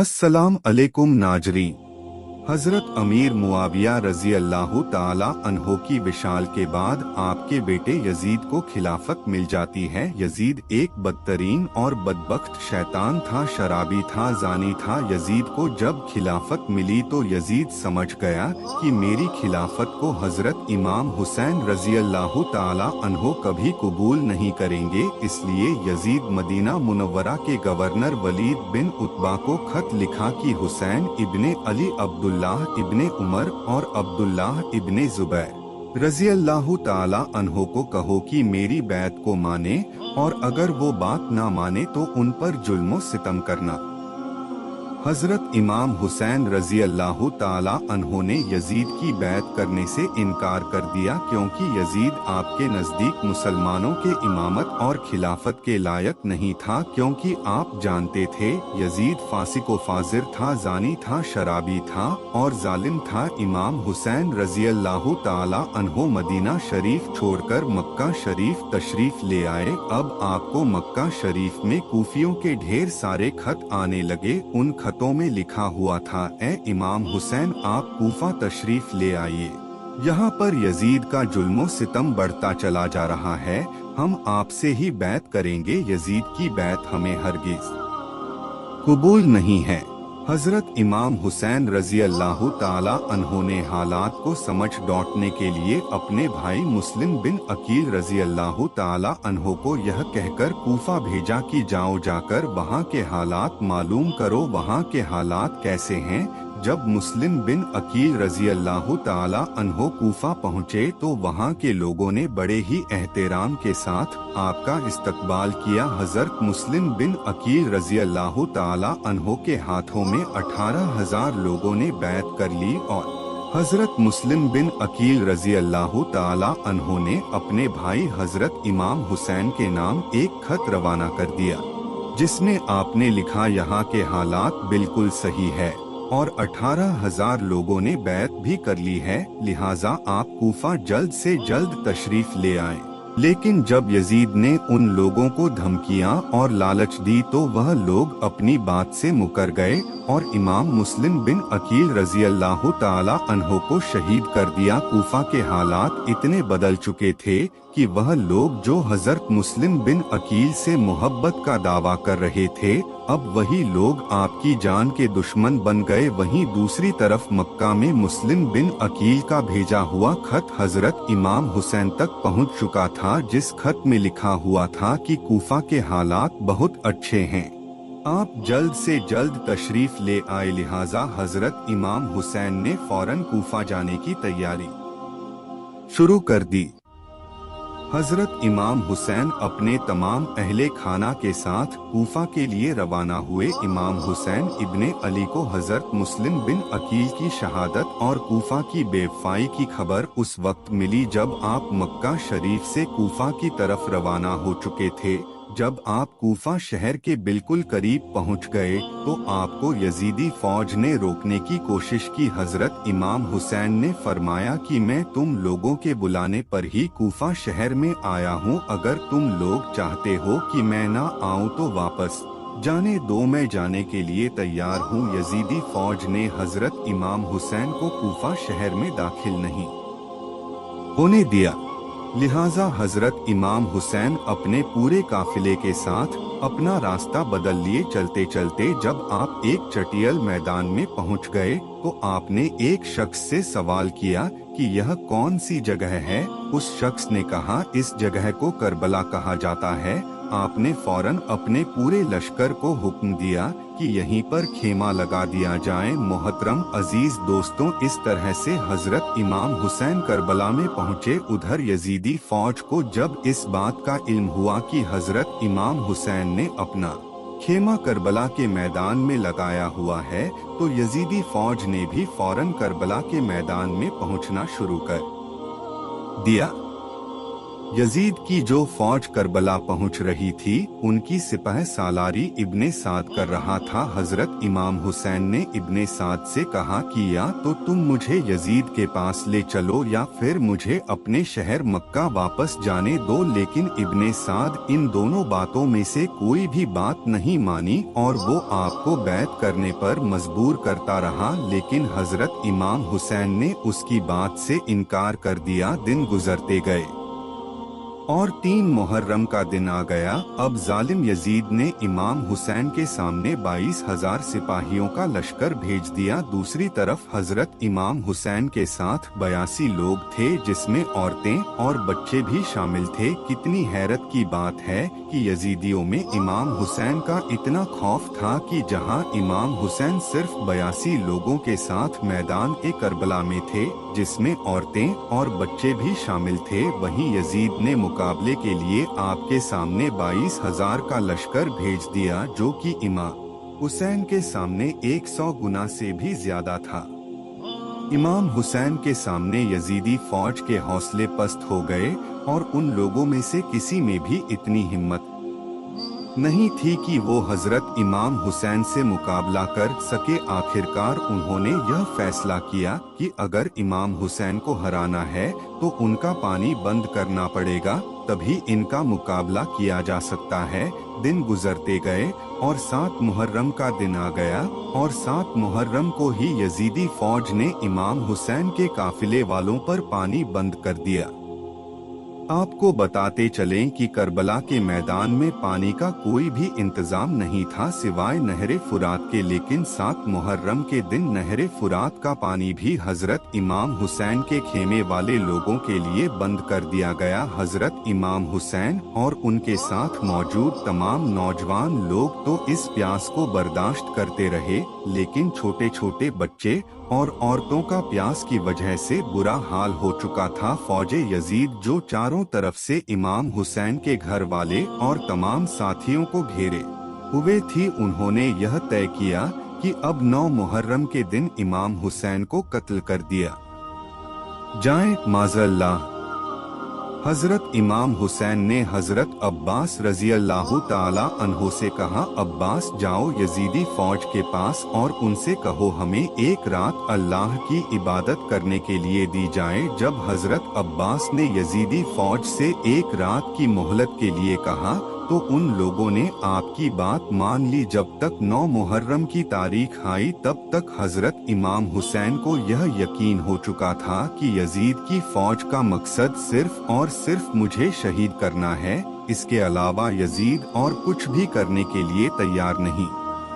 अस्सलाम अलैकुम नाजरीन। हजरत अमीर मुआविया रजी अल्लाह ताला अन्हो की विशाल के बाद आपके बेटे यजीद को खिलाफत मिल जाती है। यजीद एक बदतरीन और बदबख्त शैतान था, शराबी था, जानी था। यजीद को जब खिलाफत मिली तो यजीद समझ गया कि मेरी खिलाफत को हजरत इमाम हुसैन रजी अल्लाह ताला अन्हो कभी कबूल नहीं करेंगे। इसलिए यजीद मदीना मुनव्वरा के गवर्नर वलीद बिन उतबा को खत लिखा कि हुसैन इब्ने अली, अब्दुल्लाह इब्ने उमर और अब्दुल्लाह इब्ने जुबैर रजी अल्लाह ताला अन्हो को कहो कि मेरी बैत को माने, और अगर वो बात ना माने तो उन पर जुल्म सितम करना। हजरत इमाम हुसैन रजी अल्लाह ताला अन्हो ने यजीद की बैत करने से इनकार कर दिया, क्योंकि यजीद आपके नज़दीक मुसलमानों के इमामत और खिलाफत के लायक नहीं था। क्योंकि आप जानते थे यजीद फासिक व फाजिर था, जानी था, शराबी था और जालिम था। इमाम हुसैन रजी अल्लाह ताला अन्हो मदीना शरीफ छोड़कर मक्का शरीफ तशरीफ ले आए। अब आपको मक्का शरीफ में कूफियों के ढेर सारे खत आने लगे। उन खतों में लिखा हुआ था, ए इमाम हुसैन, आप कूफा तशरीफ ले आइए, यहाँ पर यजीद का जुल्मो सितम बढ़ता चला जा रहा है। हम आपसे ही बैत करेंगे, यजीद की बैत हमें हरगिज कबूल नहीं है। हजरत इमाम हुसैन रजी अल्लाह ताला अन्हो ने हालात को समझ लौटने के लिए अपने भाई मुस्लिम बिन अकील रजी अल्लाह ताला अन्हो को यह कहकर कूफा भेजा कि जाओ, जाकर वहाँ के हालात मालूम करो, वहाँ के हालात कैसे हैं। जब मुस्लिम बिन अकील रजी अल्लाह ताला अन्हो कूफा पहुँचे तो वहाँ के लोगों ने बड़े ही एहतराम के साथ आपका इस्तकबाल किया। हजरत मुस्लिम बिन अकील रजी अल्लाह ताला अन्हो के हाथों में 18,000 लोगों ने बैत कर ली और हजरत मुस्लिम बिन अकील रजी अल्लाह ताला अन्हो ने अपने भाई हजरत इमाम हुसैन के नाम एक खत रवाना कर दिया, जिसमें आपने लिखा, यहाँ के हालात बिल्कुल सही है और 18,000 लोगों ने बैत भी कर ली है, लिहाजा आप कूफा जल्द से जल्द तशरीफ ले आए। लेकिन जब यजीद ने उन लोगों को धमकियां और लालच दी तो वह लोग अपनी बात से मुकर गए और इमाम मुस्लिम बिन अकील रजी अल्लाह ताला अन्हो को शहीद कर दिया। कूफा के हालात इतने बदल चुके थे कि वह लोग जो हजरत मुस्लिम बिन अकील से मोहब्बत का दावा कर रहे थे, अब वही लोग आपकी जान के दुश्मन बन गए। वहीं दूसरी तरफ मक्का में मुस्लिम बिन अकील का भेजा हुआ खत हजरत इमाम हुसैन तक पहुंच चुका था, जिस खत में लिखा हुआ था कि कूफा के हालात बहुत अच्छे हैं, आप जल्द से जल्द तशरीफ ले आए। लिहाजा हजरत इमाम हुसैन ने फौरन कूफा जाने की तैयारी शुरू कर दी। हजरत इमाम हुसैन अपने तमाम अहले खाना के साथ कूफा के लिए रवाना हुए। इमाम हुसैन इब्ने अली को हजरत मुस्लिम बिन अकील की शहादत और कूफा की बेवफाई की खबर उस वक्त मिली जब आप मक्का शरीफ से कूफा की तरफ रवाना हो चुके थे। जब आप कूफा शहर के बिल्कुल करीब पहुंच गए तो आपको यजीदी फौज ने रोकने की कोशिश की। हजरत इमाम हुसैन ने फरमाया कि मैं तुम लोगों के बुलाने पर ही कूफा शहर में आया हूं, अगर तुम लोग चाहते हो कि मैं ना आऊं तो वापस जाने दो, मैं जाने के लिए तैयार हूं। यजीदी फौज ने हजरत इमाम हुसैन को कूफा शहर में दाखिल नहीं होने दिया, लिहाजा हजरत इमाम हुसैन अपने पूरे काफिले के साथ अपना रास्ता बदल लिए चलते चलते जब आप एक चटियल मैदान में पहुंच गए तो आपने एक शख्स से सवाल किया कि यह कौन सी जगह है। उस शख्स ने कहा, इस जगह को करबला कहा जाता है। आपने फौरन अपने पूरे लश्कर को हुक्म दिया कि यहीं पर खेमा लगा दिया जाए। मोहतरम अजीज दोस्तों, इस तरह से हजरत इमाम हुसैन करबला में पहुँचे। उधर यजीदी फौज को जब इस बात का इल्म हुआ कि हजरत इमाम हुसैन ने अपना खेमा करबला के मैदान में लगाया हुआ है, तो यजीदी फौज ने भी फौरन करबला के मैदान में पहुंचना शुरू कर दिया। यजीद की जो फौज करबला पहुंच रही थी उनकी सिपाह सालारी इब्ने साद कर रहा था। हजरत इमाम हुसैन ने इब्ने साद से कहा कि या तो तुम मुझे यजीद के पास ले चलो या फिर मुझे अपने शहर मक्का वापस जाने दो, लेकिन इब्ने साद इन दोनों बातों में से कोई भी बात नहीं मानी और वो आपको बैत करने पर मजबूर करता रहा, लेकिन हजरत इमाम हुसैन ने उसकी बात से इनकार कर दिया। दिन गुजरते गए और 3 मुहर्रम का दिन आ गया। अब जालिम यजीद ने इमाम हुसैन के सामने 22,000 सिपाहियों का लश्कर भेज दिया। दूसरी तरफ हजरत इमाम हुसैन के साथ 82 लोग थे, जिसमें औरतें और बच्चे भी शामिल थे। कितनी हैरत की बात है कि यजीदियों में इमाम हुसैन का इतना खौफ था कि जहां इमाम हुसैन सिर्फ 82 लोगों के साथ मैदान ए करबला में थे, जिसमें औरतें और बच्चे भी शामिल थे, वहीं यजीद ने मुकाबले के लिए आपके सामने 22,000 का लश्कर भेज दिया, जो कि इमाम हुसैन के सामने 100 गुना से भी ज्यादा था। इमाम हुसैन के सामने यजीदी फौज के हौसले पस्त हो गए और उन लोगों में से किसी में भी इतनी हिम्मत नहीं थी कि वो हजरत इमाम हुसैन से मुकाबला कर सके। आखिरकार उन्होंने यह फैसला किया कि अगर इमाम हुसैन को हराना है तो उनका पानी बंद करना पड़ेगा, तभी इनका मुकाबला किया जा सकता है। दिन गुजरते गए और 7 मुहर्रम का दिन आ गया और 7 मुहर्रम को ही यजीदी फौज ने इमाम हुसैन के काफिले वालों पर पानी बंद कर दिया। आपको बताते चलें कि करबला के मैदान में पानी का कोई भी इंतजाम नहीं था सिवाय नहरे फुरात के, लेकिन 7 मुहर्रम के दिन नहरे फुरात का पानी भी हजरत इमाम हुसैन के खेमे वाले लोगों के लिए बंद कर दिया गया। हजरत इमाम हुसैन और उनके साथ मौजूद तमाम नौजवान लोग तो इस प्यास को बर्दाश्त करते रहे, लेकिन छोटे छोटे बच्चे और औरतों का प्यास की वजह से बुरा हाल हो चुका था। फौजे यजीद जो चारों तरफ से इमाम हुसैन के घर वाले और तमाम साथियों को घेरे हुए थी, उन्होंने यह तय किया कि अब 9 मुहर्रम के दिन इमाम हुसैन को कत्ल कर दिया जाए माज़अल्लाह। हजरत इमाम हुसैन ने हजरत अब्बास रजी अल्लाह ताला अन्हो से कहा, अब्बास जाओ यजीदी फौज के पास और उनसे कहो हमें एक रात अल्लाह की इबादत करने के लिए दी जाए। जब हजरत अब्बास ने यजीदी फौज से एक रात की मोहलत के लिए कहा तो उन लोगों ने आपकी बात मान ली। जब तक 9 मुहर्रम की तारीख आई तब तक हजरत इमाम हुसैन को यह यकीन हो चुका था कि यजीद की फौज का मकसद सिर्फ और सिर्फ मुझे शहीद करना है, इसके अलावा यजीद और कुछ भी करने के लिए तैयार नहीं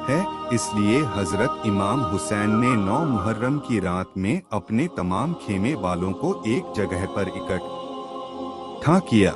है। इसलिए हजरत इमाम हुसैन ने 9 मुहर्रम की रात में अपने तमाम खेमे वालों को एक जगह पर इकट्ठा किया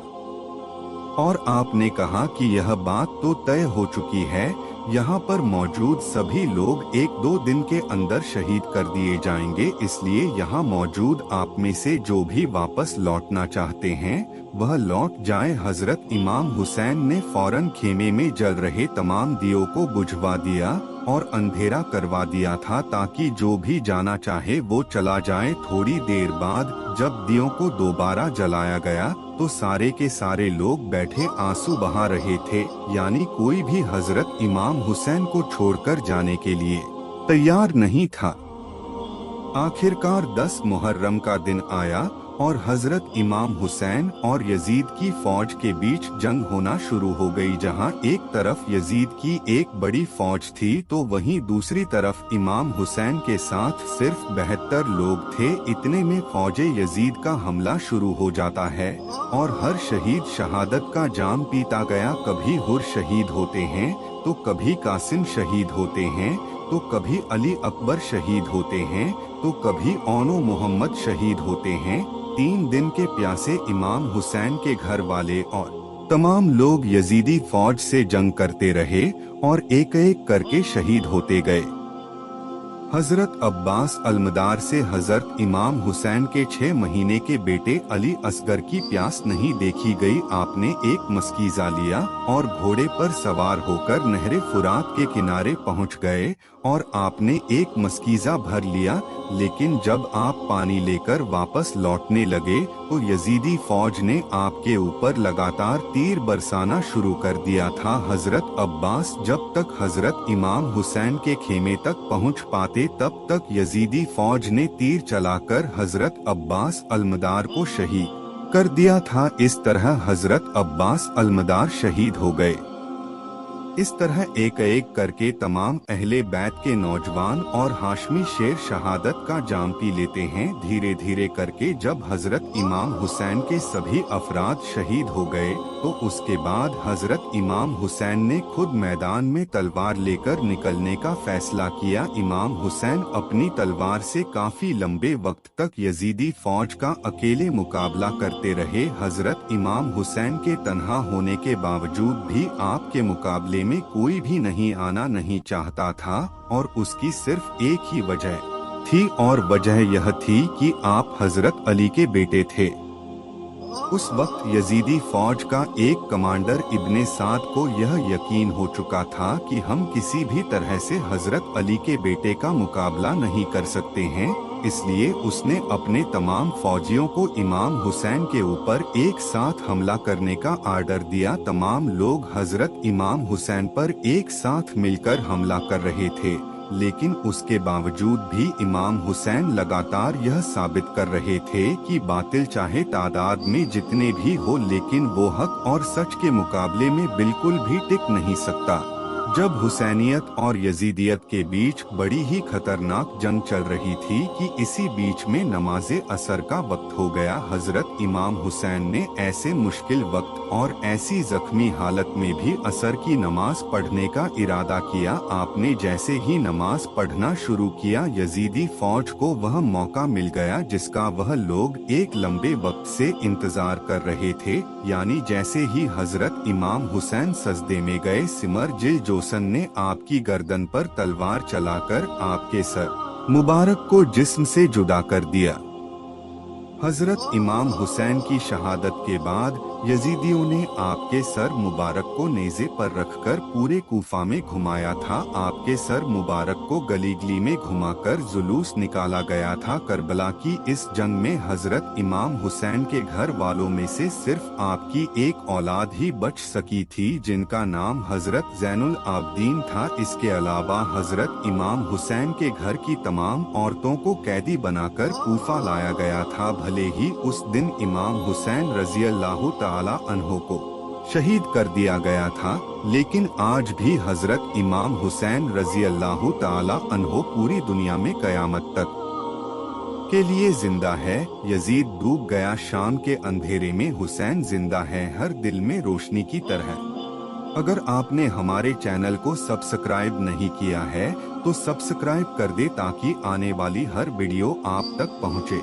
और आपने कहा कि यह बात तो तय हो चुकी है, यहाँ पर मौजूद सभी लोग 1-2 दिन के अंदर शहीद कर दिए जाएंगे, इसलिए यहाँ मौजूद आप में से जो भी वापस लौटना चाहते हैं वह लौट जाए। हजरत इमाम हुसैन ने फौरन खेमे में जल रहे तमाम दियों को बुझवा दिया और अंधेरा करवा दिया था ताकि जो भी जाना चाहे वो चला जाए। थोड़ी देर बाद जब दियों को दोबारा जलाया गया तो सारे के सारे लोग बैठे आंसू बहा रहे थे, यानी कोई भी हजरत इमाम हुसैन को छोड़कर जाने के लिए तैयार नहीं था। आखिरकार 10 मुहर्रम का दिन आया और हजरत इमाम हुसैन और यजीद की फौज के बीच जंग होना शुरू हो गई। जहां एक तरफ यजीद की एक बड़ी फौज थी तो वहीं दूसरी तरफ इमाम हुसैन के साथ सिर्फ 72 लोग थे। इतने में फौजे यजीद का हमला शुरू हो जाता है और हर शहीद शहादत का जाम पीता गया। कभी हुर शहीद होते हैं तो कभी कासिम शहीद होते हैं तो कभी अली अकबर शहीद होते हैं तो कभी ओनो मोहम्मद शहीद होते हैं। 3 दिन के प्यासे इमाम हुसैन के घर वाले और तमाम लोग यजीदी फौज से जंग करते रहे और एक एक करके शहीद होते गए। हजरत अब्बास अलमदार से हजरत इमाम हुसैन के 6 महीने के बेटे अली असगर की प्यास नहीं देखी गई। आपने एक मस्कीजा लिया और घोड़े पर सवार होकर नहरे फुरात के किनारे पहुंच गए और आपने एक मस्कीज़ा भर लिया, लेकिन जब आप पानी लेकर वापस लौटने लगे तो यजीदी फौज ने आपके ऊपर लगातार तीर बरसाना शुरू कर दिया था। हजरत अब्बास जब तक हजरत इमाम हुसैन के खेमे तक पहुंच पाते तब तक यजीदी फौज ने तीर चलाकर हजरत अब्बास अलमदार को शहीद कर दिया था। इस तरह हजरत अब्बास अलमदार शहीद हो गए। इस तरह एक एक करके तमाम अहले बैत के नौजवान और हाशमी शेर शहादत का जाम पी लेते हैं। धीरे धीरे करके जब हजरत इमाम हुसैन के सभी अफराद शहीद हो गए तो उसके बाद हजरत इमाम हुसैन ने खुद मैदान में तलवार लेकर निकलने का फैसला किया। इमाम हुसैन अपनी तलवार से काफी लंबे वक्त तक यजीदी फौज का अकेले मुकाबला करते रहे। हजरत इमाम हुसैन के तन्हा होने के बावजूद भी आपके मुकाबले में कोई भी नहीं आना नहीं चाहता था, और उसकी सिर्फ एक ही वजह थी, और वजह यह थी कि आप हजरत अली के बेटे थे। उस वक्त यजीदी फौज का एक कमांडर इब्ने साद को यह यकीन हो चुका था कि हम किसी भी तरह से हजरत अली के बेटे का मुकाबला नहीं कर सकते हैं, इसलिए उसने अपने तमाम फौजियों को इमाम हुसैन के ऊपर एक साथ हमला करने का आर्डर दिया। तमाम लोग हजरत इमाम हुसैन पर एक साथ मिलकर हमला कर रहे थे, लेकिन उसके बावजूद भी इमाम हुसैन लगातार यह साबित कर रहे थे कि बातिल चाहे तादाद में जितने भी हो, लेकिन वो हक और सच के मुकाबले में बिल्कुल भी टिक नहीं सकता। जब हुसैनियत और यजीदियत के बीच बड़ी ही खतरनाक जंग चल रही थी कि इसी बीच में नमाज़े असर का वक्त हो गया। हजरत इमाम हुसैन ने ऐसे मुश्किल वक्त और ऐसी जख्मी हालत में भी असर की नमाज पढ़ने का इरादा किया। आपने जैसे ही नमाज पढ़ना शुरू किया, यजीदी फौज को वह मौका मिल गया जिसका वह लोग एक लंबे वक्त से इंतजार कर रहे थे, यानी जैसे ही हजरत इमाम हुसैन सजदे में गए, सिमर जिल जोसन ने आपकी गर्दन पर तलवार चलाकर आपके सर मुबारक को जिस्म से जुदा कर दिया। हजरत इमाम हुसैन की शहादत के बाद यजीदियों ने आपके सर मुबारक को नेज़े पर रखकर पूरे कूफा में घुमाया था। आपके सर मुबारक को गली गली में घुमाकर जुलूस निकाला गया था। करबला की इस जंग में हजरत इमाम हुसैन के घर वालों में से सिर्फ आपकी एक औलाद ही बच सकी थी, जिनका नाम हजरत ज़ैनुल आबदीन था। इसके अलावा हजरत इमाम हुसैन के घर की तमाम औरतों को कैदी बनाकर कूफा लाया गया था। भले ही उस दिन इमाम हुसैन रज़ी अल्लाह ताला अन्हो को शहीद कर दिया गया था, लेकिन आज भी हजरत इमाम हुसैन रज़ी अल्लाह ताला अन्हो पूरी दुनिया में कयामत तक के लिए जिंदा है। यजीद डूब गया शाम के अंधेरे में, हुसैन जिंदा है हर दिल में रोशनी की तरह। अगर आपने हमारे चैनल को सब्सक्राइब नहीं किया है तो सब्सक्राइब कर दे ताकि आने वाली हर वीडियो आप तक पहुंचे।